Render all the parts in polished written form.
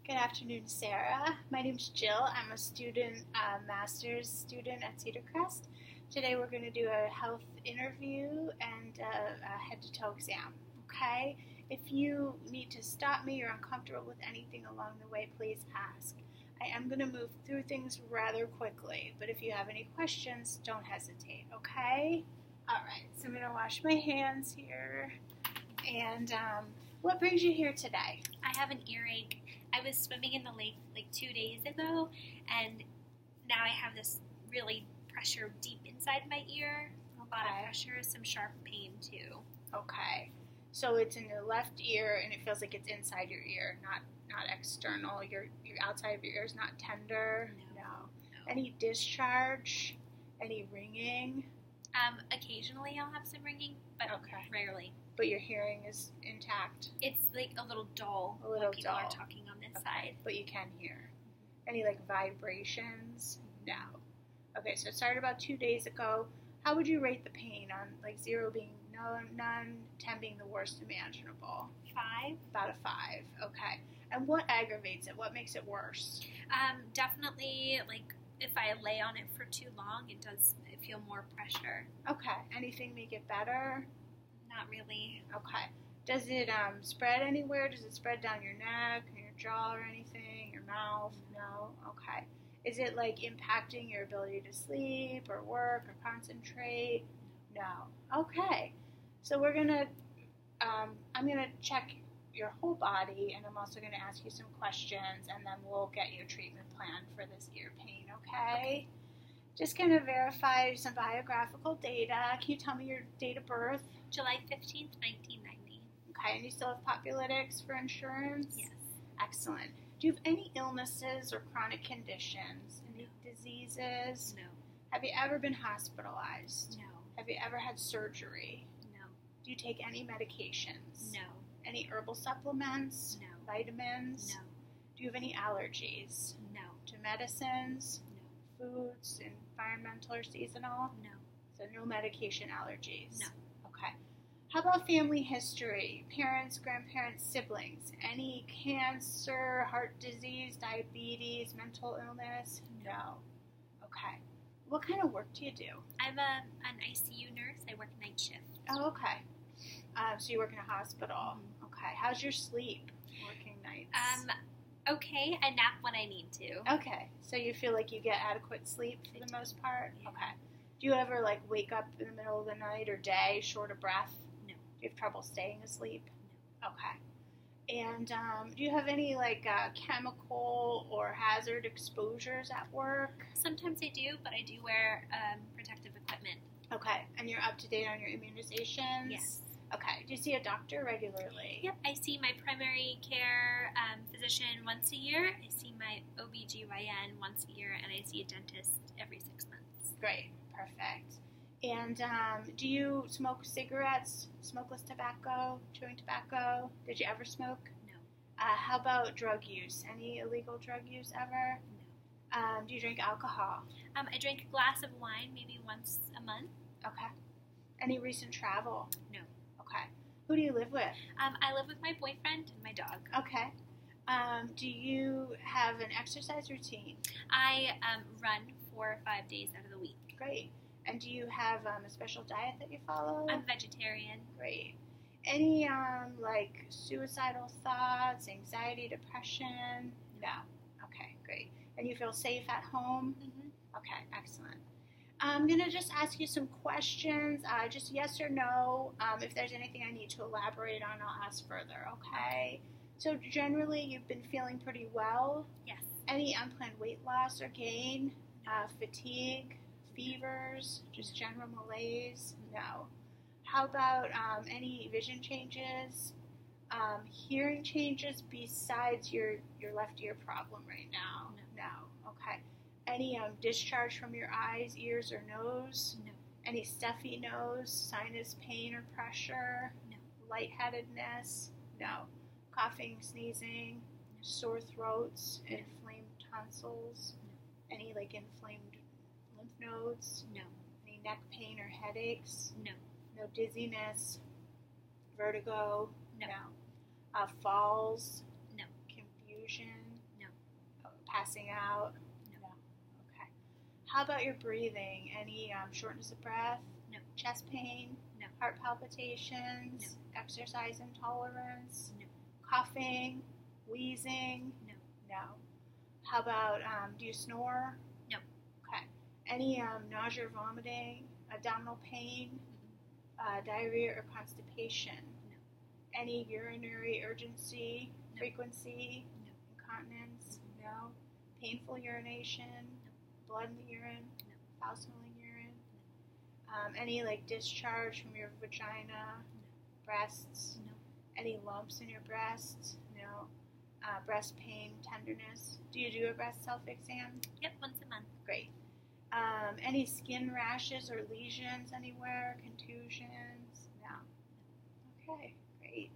Good afternoon, Sarah. My name's Jill. I'm a student, master's student at Cedar Crest. Today we're going to do a health interview and a head-to-toe exam, okay? If you need to stop me or uncomfortable with anything along the way, please ask. I am going to move through things rather quickly, but if you have any questions, don't hesitate, okay? All right, so I'm going to wash my hands here. And what brings you here today? I have an earache. I was swimming in the lake like 2 days ago, and now I have this really pressure deep inside my ear. A lot of pressure, some sharp pain too. Okay. So it's in your left ear, and it feels like it's inside your ear, not external. Your outside of your ear is not tender. No. Any discharge? Any ringing? Occasionally I'll have some ringing, but rarely. But your hearing is intact? It's like a little dull when people are talking on this side. But you can hear. Any like vibrations? No. Okay, so it started about 2 days ago. How would you rate the pain on like 0 being none, 10 being the worst imaginable? 5. About a 5. Okay. And what aggravates it? What makes it worse? Definitely like if I lay on it for too long, I feel more pressure. Okay. Anything make it better? Not really. Okay. Does it spread anywhere? Does it spread down your neck, your jaw or anything, your mouth? No? Okay. Is it like impacting your ability to sleep or work or concentrate? No. Okay. So we're going to, I'm going to check your whole body, and I'm also going to ask you some questions, and then we'll get you a treatment plan for this ear pain, okay? Just going to verify some biographical data. Can you tell me your date of birth? July 15th, 1990. Okay, and you still have Populytics for insurance? Yes. Excellent. Do you have any illnesses or chronic conditions? Any diseases? No. Have you ever been hospitalized? No. Have you ever had surgery? No. Do you take any medications? No. Any herbal supplements? No. Vitamins? No. Do you have any allergies? No. To medicines? No. Foods, environmental or seasonal? No. So no medication allergies? No. Okay. How about family history? Parents, grandparents, siblings? Any cancer, heart disease, diabetes, mental illness? No. Okay. What kind of work do you do? I'm an ICU nurse. I work night shift. Oh, okay. So you work in a hospital. Okay. How's your sleep working nights? Okay. I nap when I need to. Okay. So you feel like you get adequate sleep for the most part? Yeah. Okay. Do you ever like wake up in the middle of the night or day short of breath? No. Do you have trouble staying asleep? No. Okay. And do you have any like chemical or hazard exposures at work? Sometimes I do, but I do wear protective equipment. Okay. And you're up to date on your immunizations? Yes. Okay. Do you see a doctor regularly? Yep. I see my primary care physician once a year. I see my OBGYN once a year, and I see a dentist every 6 months. Great. Perfect. And do you smoke cigarettes, smokeless tobacco, chewing tobacco? Did you ever smoke? No. How about drug use? Any illegal drug use ever? No. Do you drink alcohol? I drink a glass of wine maybe once a month. Okay. Any recent travel? No. Okay. Who do you live with? I live with my boyfriend and my dog. Okay. Do you have an exercise routine? I run 4 or 5 days out of the week. Great. And do you have a special diet that you follow? I'm vegetarian. Great. Any like suicidal thoughts, anxiety, depression? No. Okay, great. And you feel safe at home? Mm-hmm. Okay, excellent. I'm going to just ask you some questions, just yes or no. If there's anything I need to elaborate on, I'll ask further, okay? So generally, you've been feeling pretty well? Yes. Any unplanned weight loss or gain? Fatigue? Fevers? Just general malaise? No. How about any vision changes? Hearing changes besides your left ear problem right now? No. Okay. Any discharge from your eyes, ears, or nose? No. Any stuffy nose, sinus pain or pressure? No. Lightheadedness? No. Coughing, sneezing, sore throats, inflamed tonsils? No. Any like inflamed lymph nodes? No. Any neck pain or headaches? No. No dizziness, vertigo? No. Falls? No. Confusion? passing out? No. Okay. How about your breathing? Any shortness of breath? No. Chest pain? No. Heart palpitations? No. Exercise intolerance? No. Coughing? Wheezing? No. No. How about, do you snore? No. Okay. Any nausea or vomiting? Abdominal pain? Diarrhea or constipation? No. Any urinary urgency? No. Frequency? No. Incontinence? No. Painful urination? No. Blood in the urine? No. Foul smelling urine? Any like discharge from your vagina? No. Breasts? No. Any lumps in your breasts? No. Breast pain, tenderness? Do you do a breast self-exam? Yep, once a month. Great. Any skin rashes or lesions anywhere? Contusions? No. Okay, great.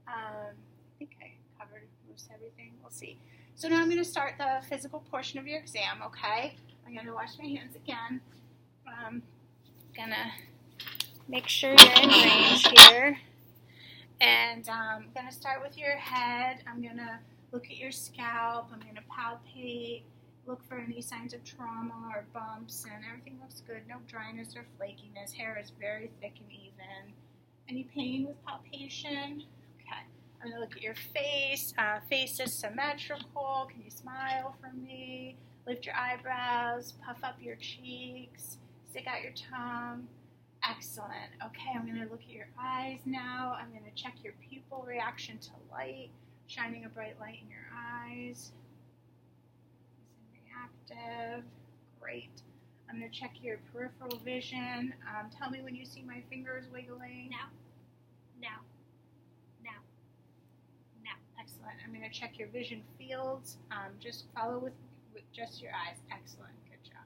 I think I covered most everything. We'll see. So now I'm going to start the physical portion of your exam, okay? I'm going to wash my hands again. Going to make sure you're in range here. And I'm going to start with your head. I'm going to look at your scalp. I'm going to palpate, look for any signs of trauma or bumps, and everything looks good. No dryness or flakiness. Hair is very thick and even. Any pain with palpation? Okay. I'm going to look at your face. Face is symmetrical. Can you smile for me? Lift your eyebrows. Puff up your cheeks. Stick out your tongue. Excellent. Okay, I'm going to look at your eyes now. I'm going to check your pupil reaction to light, shining a bright light in your eyes. Is it reactive? Great. I'm going to check your peripheral vision. Tell me when you see my fingers wiggling. Now. Now. Now. Now. Excellent. I'm going to check your vision fields. Just follow with just your eyes. Excellent. Good job.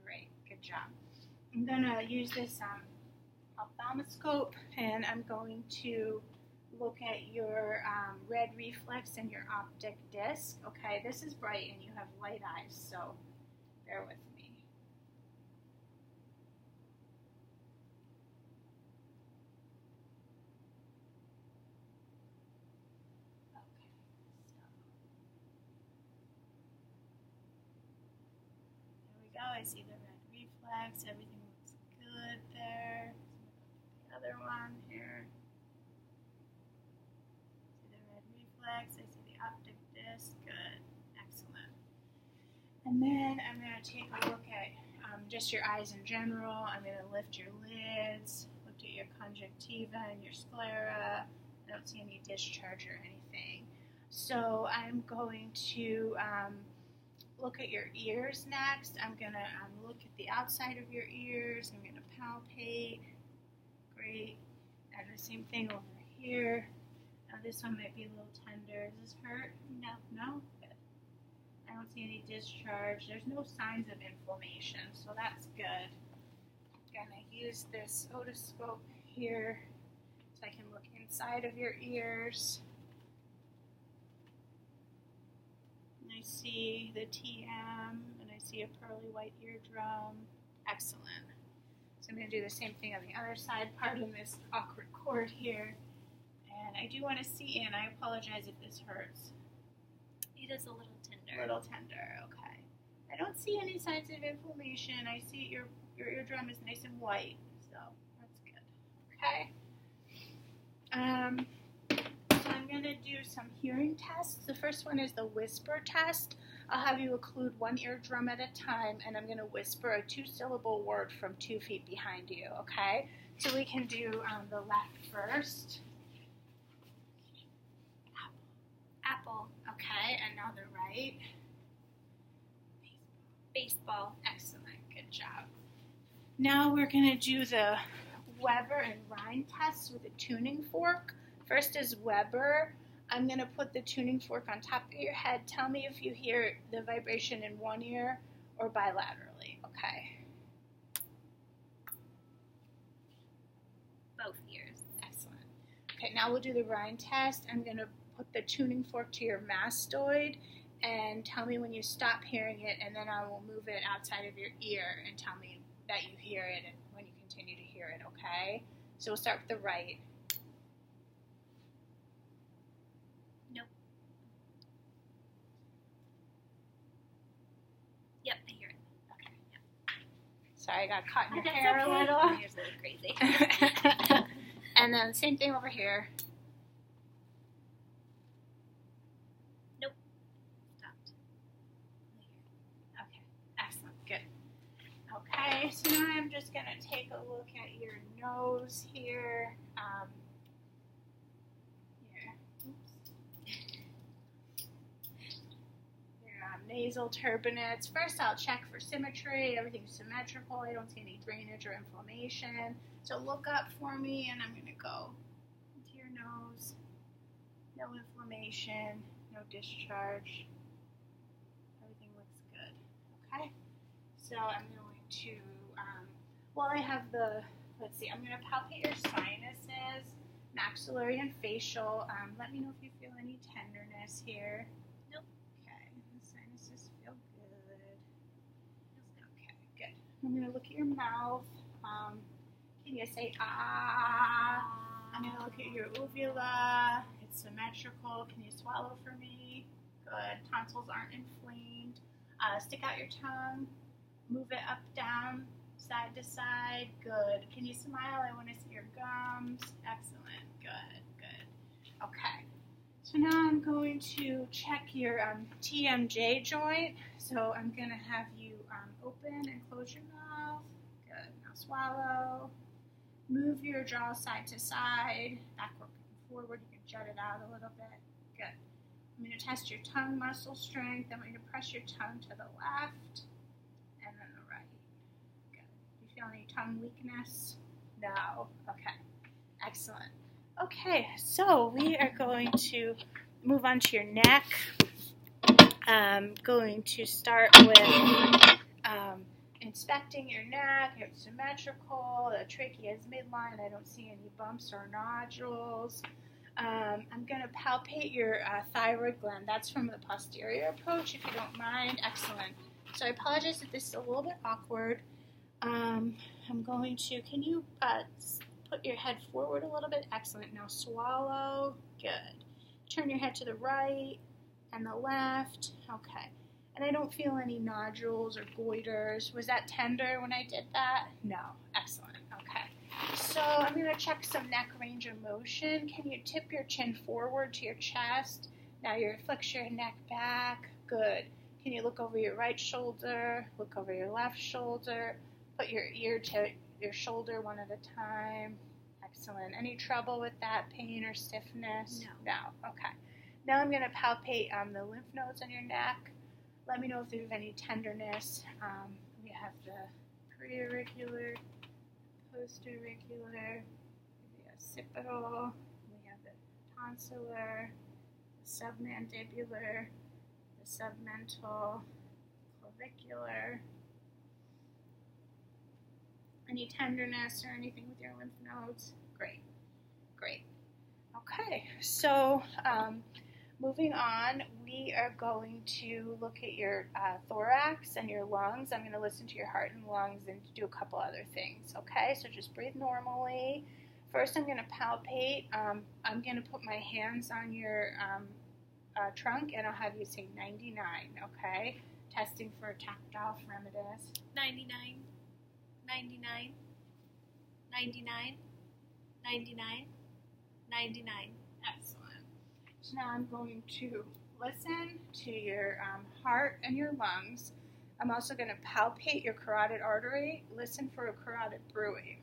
Great. Good job. I'm going to use this ophthalmoscope, and I'm going to look at your red reflex and your optic disc. Okay, this is bright and you have light eyes, so bear with me. Okay, so there we go. I see the red reflex. Everything looks good there. The other one here. I see the optic disc. Good. Excellent. And then I'm going to take a look at just your eyes in general. I'm going to lift your lids, look at your conjunctiva and your sclera. I don't see any discharge or anything. So I'm going to look at your ears next. I'm going to look at the outside of your ears. I'm going to palpate. Great. And the same thing over here. Now this one might be a little tender. Does this hurt? No. No? Good. I don't see any discharge. There's no signs of inflammation, so that's good. I'm going to use this otoscope here so I can look inside of your ears. And I see the TM, and I see a pearly white eardrum. Excellent. So I'm going to do the same thing on the other side. Pardon this awkward cord here. And I do want to see, and I apologize if this hurts. It is a little tender. A little tender, okay. I don't see any signs of inflammation. I see your eardrum is nice and white, so that's good. Okay. So I'm going to do some hearing tests. The first one is the whisper test. I'll have you occlude one eardrum at a time, and I'm going to whisper a 2-syllable word from 2 feet behind you, okay? So we can do the left first. Apple. Okay, and now the right. Baseball. Excellent, good job. Now we're going to do the Weber and Rhine tests with a tuning fork. First is Weber. I'm going to put the tuning fork on top of your head. Tell me if you hear the vibration in one ear or bilaterally, okay? Both ears. Excellent. Okay, now we'll do the Rhine test. I'm going to put the tuning fork to your mastoid and tell me when you stop hearing it, and then I will move it outside of your ear and tell me that you hear it and when you continue to hear it, okay? So we'll start with the right. Sorry, I got caught in your That's hair okay. a little. My hair's a little crazy. And then same thing over here. Nope. Stopped. Okay, excellent, good. Okay, so now I'm just going to take a look at your nose here. Here. Oops. Your nasal turbinates. First, I'll check for symmetry. Everything's symmetrical. I don't see any drainage or inflammation. So look up for me, and I'm going to go into your nose. No inflammation, no discharge. Everything looks good. Okay. So I'm going to, while I have the, let's see, I'm going to palpate your sinuses, maxillary and facial. Let me know if you feel any tenderness here. Nope. Okay, the sinuses feel good. Okay, good. I'm going to look at your mouth. Can you say ah? I'm going to look at your uvula. It's symmetrical. Can you swallow for me? Good. Tonsils aren't inflamed. Stick out your tongue. Move it up, down, side to side. Good. Can you smile? I want to see your gums. Excellent. Good, good. Okay. So now I'm going to check your TMJ joint. So I'm going to have you open and close your mouth. Good. Now swallow. Move your jaw side to side, backward and forward. You can jut it out a little bit. Good. I'm going to test your tongue muscle strength. I'm going to press your tongue to the left and then the right. Good. Do you feel any tongue weakness? No. Okay. Excellent. Okay, so we are going to move on to your neck. I'm going to start with inspecting your neck. It's symmetrical. The trachea is midline. I don't see any bumps or nodules. I'm going to palpate your thyroid gland. That's from the posterior approach, if you don't mind. Excellent. So I apologize if this is a little bit awkward. I'm going to, can you put your head forward a little bit? Excellent. Now swallow. Good. Turn your head to the right and the left. Okay. And I don't feel any nodules or goiters. Was that tender when I did that? No. Excellent. Okay. So I'm going to check some neck range of motion. Can you tip your chin forward to your chest? Now you flex your neck back. Good. Can you look over your right shoulder? Look over your left shoulder. Put your ear to your shoulder one at a time. Excellent. Any trouble with that, pain or stiffness? No. No. Okay. Now I'm going to palpate the lymph nodes on your neck. Let me know if there's any tenderness. We have the preauricular, postauricular, the occipital, we have the tonsillar, the submandibular, the submental, clavicular. Any tenderness or anything with your lymph nodes? Great, great. Okay, so moving on, we are going to look at your thorax and your lungs. I'm going to listen to your heart and lungs and do a couple other things, okay? So just breathe normally. First, I'm going to palpate. I'm going to put my hands on your trunk, and I'll have you say 99, okay? Testing for tactile fremitus. 99, 99, 99, 99, 99. Excellent. So now I'm going to listen to your heart and your lungs. I'm also going to palpate your carotid artery, listen for a carotid bruit,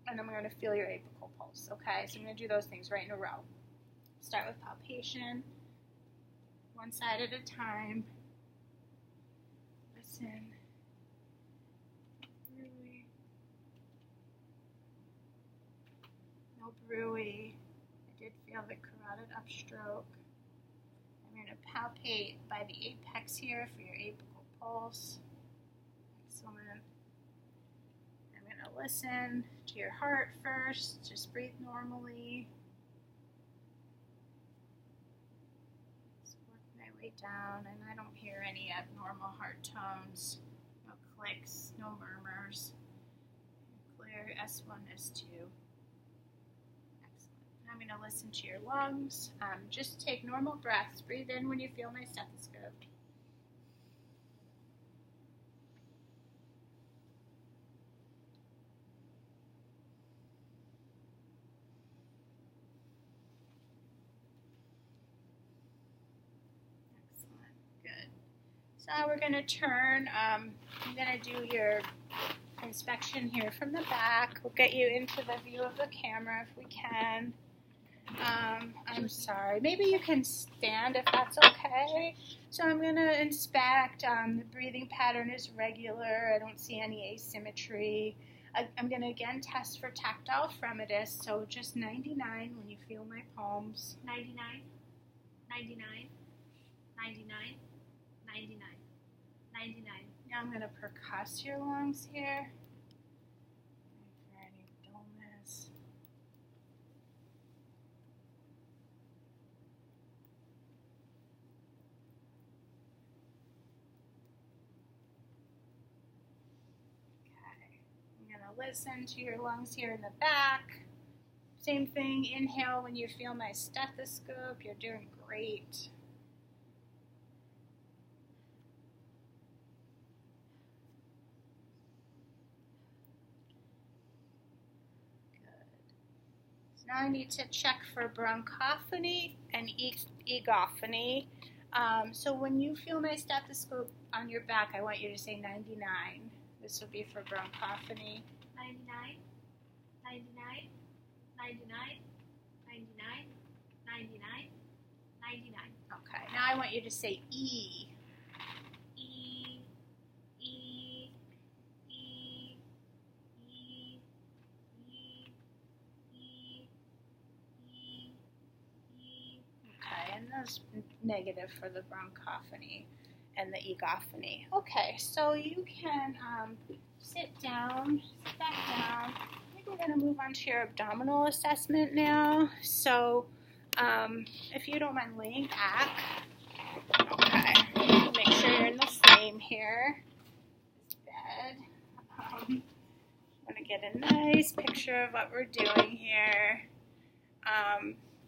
and I'm going to feel your apical pulse, okay? So I'm going to do those things right in a row. Start with palpation, one side at a time. Listen. Bruit. No bruit. I did feel the carotid upstroke. I'm going to palpate by the apex here for your apical pulse. Excellent. I'm going to listen to your heart first. Just breathe normally. Just work my way down, and I don't hear any abnormal heart tones. No clicks, no murmurs. Clear S1, S2. I'm going to listen to your lungs. Just take normal breaths. Breathe in when you feel my stethoscope. So now we're going to turn. I'm going to do your inspection here from the back. We'll get you into the view of the camera if we can. I'm sorry. Maybe you can stand if that's okay. So I'm going to inspect. The breathing pattern is regular. I don't see any asymmetry. I'm going to again test for tactile fremitus. So just 99 when you feel my palms. 99, 99, 99, 99, 99. Now I'm going to percuss your lungs here. For any dullness. Listen to your lungs here in the back. Same thing, inhale when you feel my stethoscope. You're doing great. Good. So now I need to check for bronchophony and egophony. So when you feel my stethoscope on your back, I want you to say 99. This will be for bronchophony. 99, 99, 99, 99, 99, 99. Okay, now I want you to say E. E, E, E, E, E, E, E, E. Okay, and that's negative for the bronchophony and the egophony. Okay, so you can sit back down. I think we're going to move on to your abdominal assessment now. So if you don't mind laying back. Okay, make sure you're in the frame here. This bed. I'm going to get a nice picture of what we're doing here.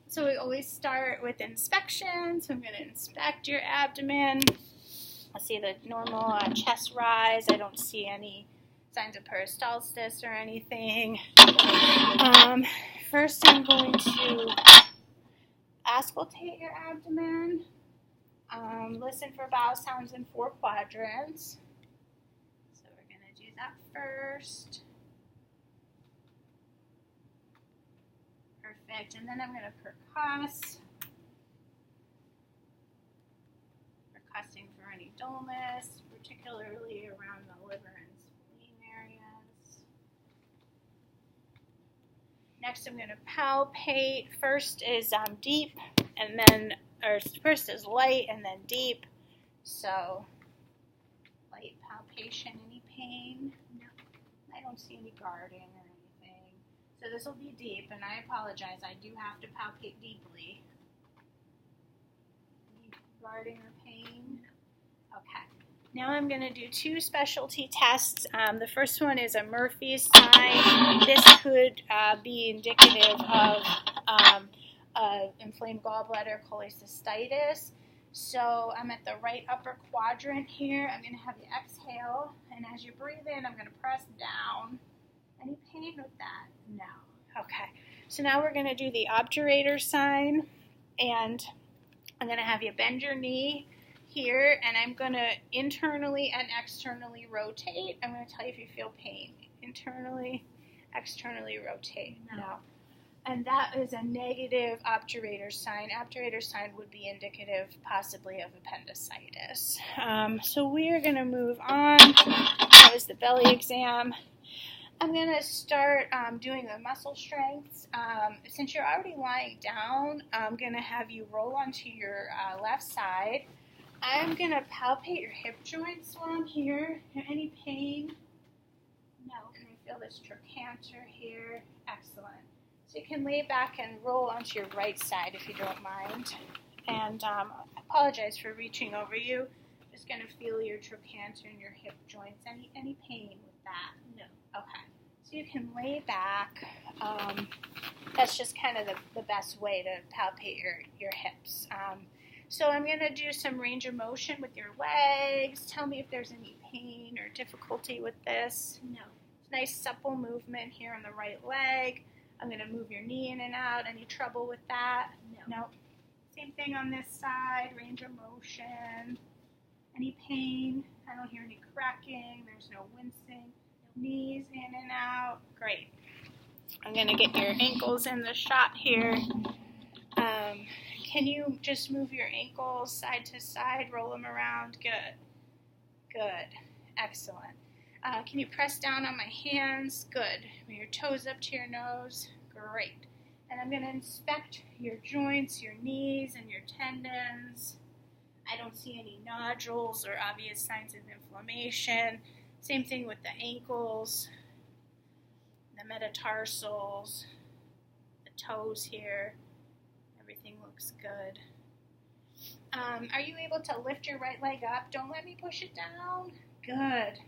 So we always start with inspection. So I'm going to inspect your abdomen. I see the normal chest rise. I don't see any signs of peristalsis or anything. First, I'm going to auscultate your abdomen. Listen for vowel sounds in 4 quadrants. So we're going to do that first. Perfect. And then I'm going to percuss. Percussing for any dullness, particularly around the liver and spleen areas. Next, I'm going to palpate. First is deep, and then, or first is light and then deep. So, light palpation. Any pain? No. I don't see any guarding or anything. So this will be deep, and I apologize. I do have to palpate deeply. Any guarding or pain? Okay. Now I'm going to do 2 specialty tests. The first one is a Murphy's sign. This could be indicative of inflamed gallbladder cholecystitis. So I'm at the right upper quadrant here. I'm going to have you exhale, and as you breathe in, I'm going to press down. Any pain with that? No. Okay. So now we're going to do the obturator sign, and I'm going to have you bend your knee here, and I'm going to internally and externally rotate. I'm going to tell you if you feel pain. Internally, externally rotate. No. And that is a negative obturator sign. Obturator sign would be indicative possibly of appendicitis. So we are going to move on. That was the belly exam. I'm going to start doing the muscle strengths. Since you're already lying down, I'm going to have you roll onto your left side. I'm going to palpate your hip joints while I'm here. Any pain? No. Can I feel this trochanter here? Excellent. So you can lay back and roll onto your right side if you don't mind. And I apologize for reaching over you. Just going to feel your trochanter and your hip joints. Any pain with that? No. Okay. So you can lay back. That's just kind of the best way to palpate your hips. So I'm going to do some range of motion with your legs. Tell me if there's any pain or difficulty with this. No. Nice supple movement here on the right leg. I'm going to move your knee in and out. Any trouble with that? No. Nope. Same thing on this side, range of motion. Any pain? I don't hear any cracking. There's no wincing. Knees in and out. Great. I'm going to get your ankles in the shot here. Can you just move your ankles side to side, roll them around? Good. Good. Excellent. Can you press down on my hands? Good. Bring your toes up to your nose. Great. And I'm going to inspect your joints, your knees, and your tendons. I don't see any nodules or obvious signs of inflammation. Same thing with the ankles, the metatarsals, the toes here. Everything looks good. Are you able to lift your right leg up? Don't let me push it down. Good.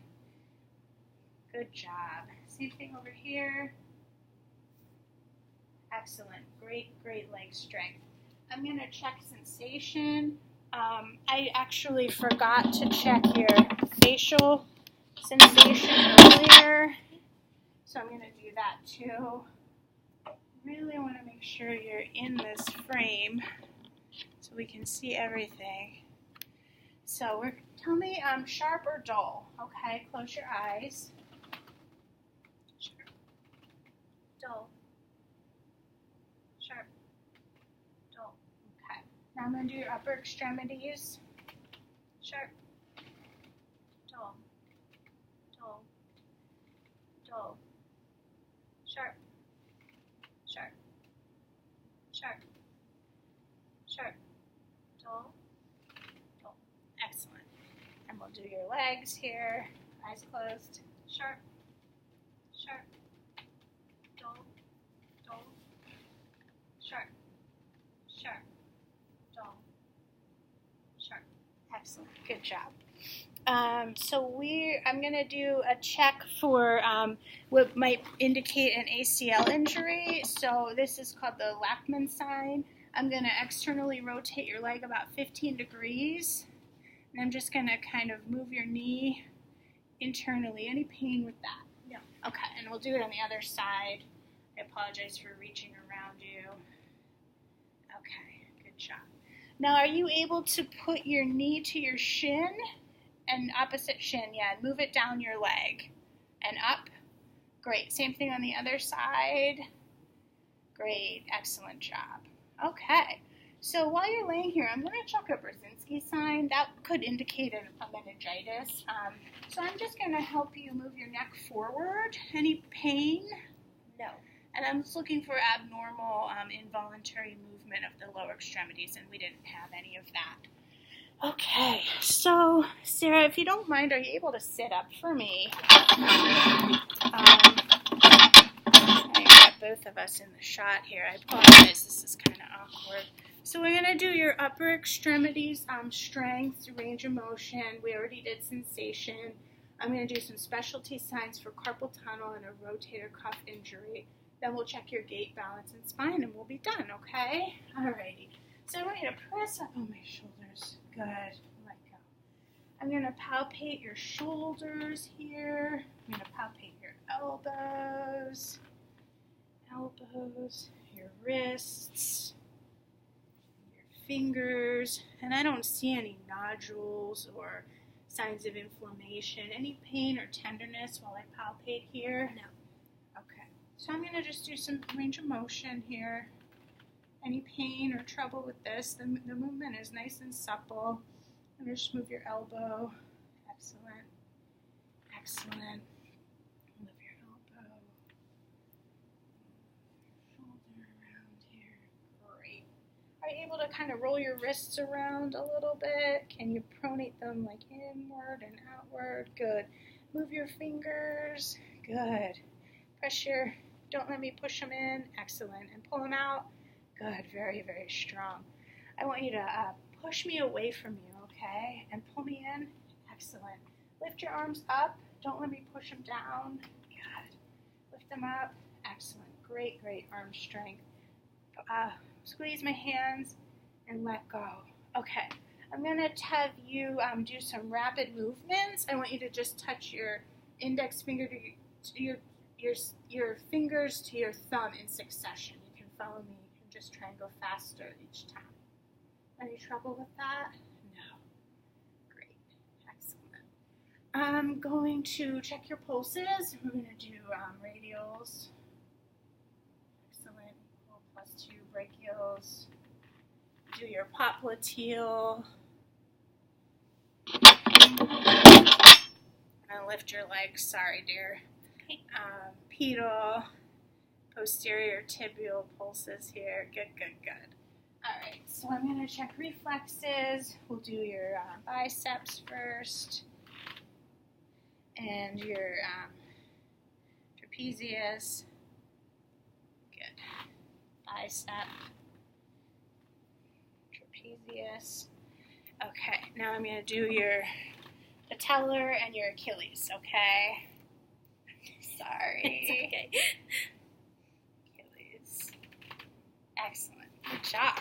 Good job. Same thing over here. Excellent. Great, great leg strength. I'm going to check sensation. I actually forgot to check your facial sensation earlier, so I'm going to do that too. Really want to make sure you're in this frame so we can see everything. So tell me sharp or dull. Okay, close your eyes. Sharp. Dull. Sharp. Dull. Okay. Now I'm going to do your upper extremities. Sharp. Dull. Dull. Dull. Sharp. Sharp. Sharp. Sharp. Dull. Dull. Excellent. And we'll do your legs here. Eyes closed. Sharp. Sharp. Dull. Dull. Sharp. Sharp. Dull. Sharp. Excellent. Good job. I'm going to do a check for what might indicate an ACL injury. So this is called the Lachman sign. I'm going to externally rotate your leg about 15 degrees. And I'm just going to kind of move your knee internally. Any pain with that? No. Okay, and we'll do it on the other side. I apologize for reaching around you. Okay, good job. Now, are you able to put your knee to your shin and opposite shin? Yeah, and move it down your leg and up. Great. Same thing on the other side. Great. Excellent job. Okay. So while you're laying here, I'm going to check a Brzezinski sign. That could indicate a meningitis. So I'm just going to help you move your neck forward. Any pain? No. And I'm just looking for abnormal involuntary movement of the lower extremities, and we didn't have any of that. Okay, so Sarah, if you don't mind, are you able to sit up for me? Trying to get both of us in the shot here. I apologize, this is kind of awkward. So we're going to do your upper extremities, strength, range of motion. We already did sensation. I'm going to do some specialty signs for carpal tunnel and a rotator cuff injury. Then we'll check your gait, balance, and spine, and we'll be done, okay? Alrighty. So I want you to press up on my shoulders. Good. Let go. I'm going to palpate your shoulders here. I'm going to palpate your elbows, your wrists, your fingers. And I don't see any nodules or signs of inflammation. Any pain or tenderness while I palpate here? No. Okay. So I'm going to just do some range of motion here. Any pain or trouble with this? The movement is nice and supple. I'm going to just move your elbow. Excellent. Excellent. Move your elbow. Shoulder around here. Great. Are you able to kind of roll your wrists around a little bit? Can you pronate them like inward and outward? Good. Move your fingers. Good. Pressure. Don't let me push them in. Excellent. And pull them out. Good. Very, very strong. I want you to push me away from you, okay? And pull me in. Excellent. Lift your arms up. Don't let me push them down. Good. Lift them up. Excellent. Great, great arm strength. Squeeze my hands and let go. Okay. I'm going to have you do some rapid movements. I want you to just touch your index finger to your fingers to your thumb in succession. You can follow me. You can just try and go faster each time. Any trouble with that? No. Great. I'm going to check your pulses. We're going to do radials. Excellent. Equal +2 brachials. Do your popliteal. And lift your legs. Sorry, dear. Okay. Pedal. Posterior tibial pulses here. Good, good, good. All right, so I'm going to check reflexes. We'll do your biceps first and your trapezius. Good. Bicep. Trapezius. Okay, now I'm going to do your patellar and your Achilles, okay? Sorry. It's okay. Achilles. Excellent. Good job.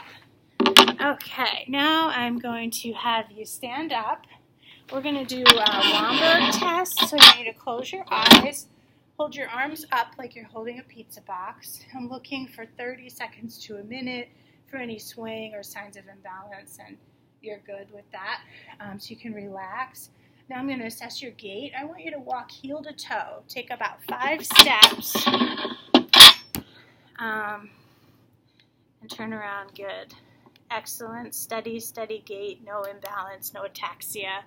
Okay, now I'm going to have you stand up. We're going to do a Lomberg test, so you need to close your eyes, hold your arms up like you're holding a pizza box. I'm looking for 30 seconds to a minute for any swing or signs of imbalance, and you're good with that, so you can relax. Now I'm going to assess your gait. I want you to walk heel to toe. Take about 5 steps. And turn around. Good. Excellent. Steady, steady gait. No imbalance. No ataxia.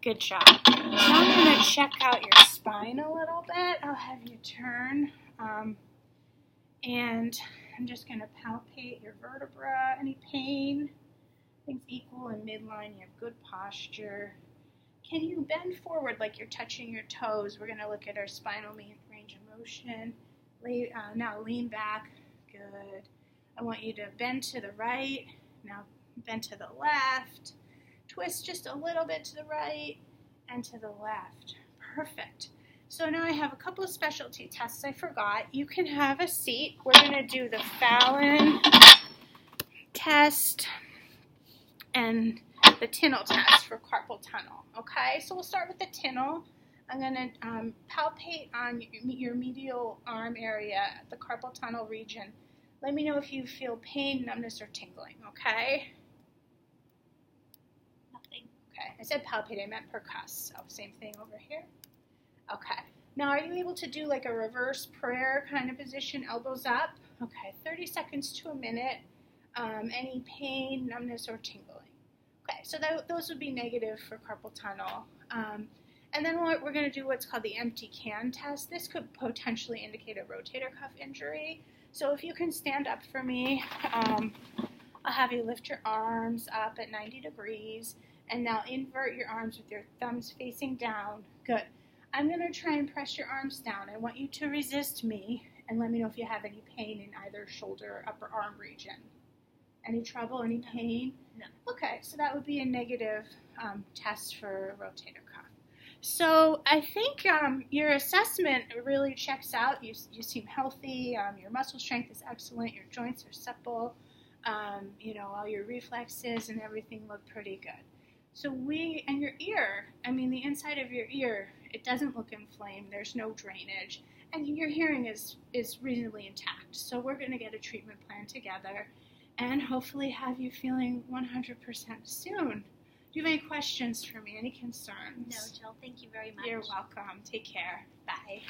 Good job. Now I'm going to check out your spine a little bit. I'll have you turn. And I'm just going to palpate your vertebra. Any pain? Things equal and midline. You have good posture. Can you bend forward like you're touching your toes? We're going to look at our spinal range of motion. Now lean back. Good. I want you to bend to the right. Now bend to the left. Twist just a little bit to the right and to the left. Perfect. So now I have a couple of specialty tests I forgot. You can have a seat. We're going to do the Fallon test and the Tinel test for carpal tunnel. Okay, so we'll start with the Tinel. I'm going to palpate on your medial arm area, the carpal tunnel region. Let me know if you feel pain, numbness, or tingling, okay? Nothing. Okay, I said palpate, I meant percuss, so same thing over here. Okay, now are you able to do like a reverse prayer kind of position, elbows up? Okay, 30 seconds to a minute. Any pain, numbness, or tingling? Okay, so those would be negative for carpal tunnel. And then we're going to do what's called the empty can test. This could potentially indicate a rotator cuff injury. So if you can stand up for me, I'll have you lift your arms up at 90 degrees. And now invert your arms with your thumbs facing down. Good. I'm going to try and press your arms down. I want you to resist me and let me know if you have any pain in either shoulder or upper arm region. Any trouble, any pain? No. Okay, so that would be a negative test for rotator cuff. So I think your assessment really checks out. You seem healthy. Your muscle strength is excellent. Your joints are supple. All your reflexes and everything look pretty good. So and your ear, the inside of your ear, it doesn't look inflamed. There's no drainage. And your hearing is reasonably intact. So we're going to get a treatment plan together and hopefully have you feeling 100% soon. Do you have any questions for me? Any concerns? No, Jill, thank you very much. You're welcome. Take care. Bye.